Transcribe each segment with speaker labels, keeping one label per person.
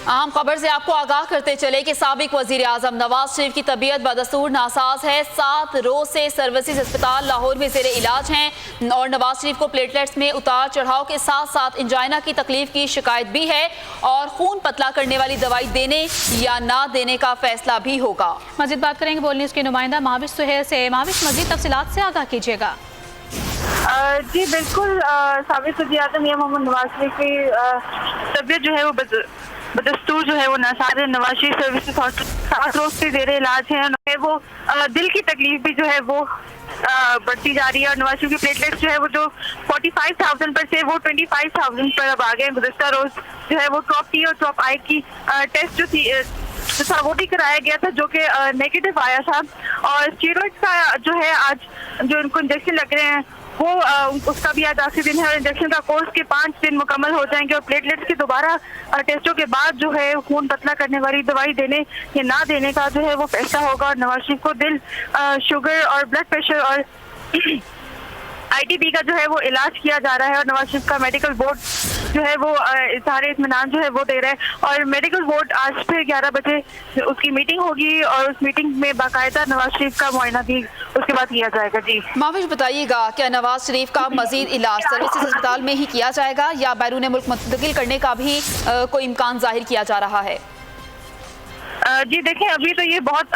Speaker 1: अहम खबर से आपको आगाह करते चले कि साबिक वजीर आजम नवाज शरीफ की तबीयत बदस्तूर नासाज है। 7 रोज से सर्विसेज अस्पताल लाहौर में जेर इलाज हैं और नवाज शरीफ को प्लेटलेट्स में उतार चढ़ाव के साथ साथ इंजाइना की तकलीफ की शिकायत भी है और खून पतला करने वाली दवाई देने या ना देने का फैसला भी होगा।
Speaker 2: मजीद बात करेंगे बोल न्यूज़ के नुमाइंदा महाविश सुहेल से। महाविश, मजीद तफसीलात से आगाह कीजिएगा।
Speaker 3: जी बिल्कुल, साबिक वज़ीर आज़म मियां मोहम्मद नवाज शरीफ की तबीयत जो है वो बदस्तूर जो है वो नासाज है। नवाज शरीफ सर्विसेज हॉस्पिटल 7 रोज से जेर इलाज है। वो दिल की तकलीफ भी जो है वो बढ़ती जा रही है और नवाज शरीफ की प्लेटलेट्स जो है वो जो 45,000 पर से वो 25,000 पर अब आ गए। गुज़श्ता रोज जो है वो टॉप टी और टॉप आई की टेस्ट जो थी था वो भी कराया गया था जो कि नेगेटिव आया था। और स्टेरॉइड का जो है आज जो उनको इंजेक्शन लग रहे हैं वो उसका भी आज आखिरी दिन है और इंजेक्शन का कोर्स के 5 दिन मुकम्मल हो जाएंगे और प्लेटलेट्स के दोबारा टेस्टों के बाद जो है खून पतला करने वाली दवाई देने या ना देने का जो है वो फैसला होगा। और नवाज शरीफ को दिल, शुगर और ब्लड प्रेशर और ITP का जो है वो इलाज किया जा रहा है और नवाज शरीफ का मेडिकल बोर्ड जो है वो सारे इत्मीनान जो है वो दे रहे हैं। और मेडिकल बोर्ड आज फिर 11 बजे उसकी मीटिंग होगी और उस मीटिंग में बाकायदा नवाज शरीफ का मुआयना भी उसके बाद किया जाएगा। जी
Speaker 1: महाविश, बताइएगा क्या नवाज शरीफ का मजीद इलाज सर्विसेज अस्पताल में ही किया जाएगा या बैरून मुल्क मुंतकिल करने का भी कोई इम्कान जाहिर किया जा रहा है?
Speaker 3: जी देखें, अभी तो ये बहुत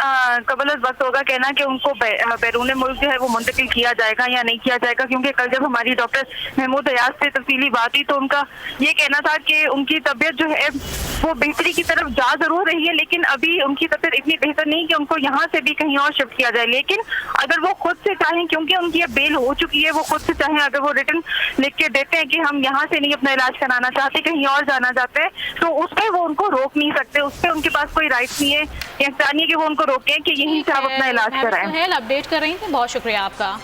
Speaker 3: कबल वक्त होगा कहना कि उनको बैरून मुल्क जो है वो मुंतकिल किया जाएगा या नहीं किया जाएगा, क्योंकि कल जब हमारी डॉक्टर महमूद अयाज से तफसीली बात हुई तो उनका ये कहना था कि उनकी तबीयत जो है वो बेहतरी की तरफ जा जरूर रही है, लेकिन अभी उनकी तबीयत इतनी बेहतर नहीं कि उनको यहाँ से भी कहीं और शिफ्ट किया जाए। लेकिन अगर वो खुद से चाहें, क्योंकि उनकी अब बेल हो चुकी है, वो खुद से चाहें, अगर वो रिटर्न लिख के देते हैं कि हम यहाँ से नहीं अपना इलाज कराना चाहते, कहीं और जाना चाहते हैं, तो उस पर वो उनको रोक नहीं सकते। उस पर उनके पास कोई राइट नहीं है या कि वो उनको रोकें कि यहीं से आप अपना इलाज कराएं।
Speaker 2: अपडेट कर रही थी, बहुत शुक्रिया आपका।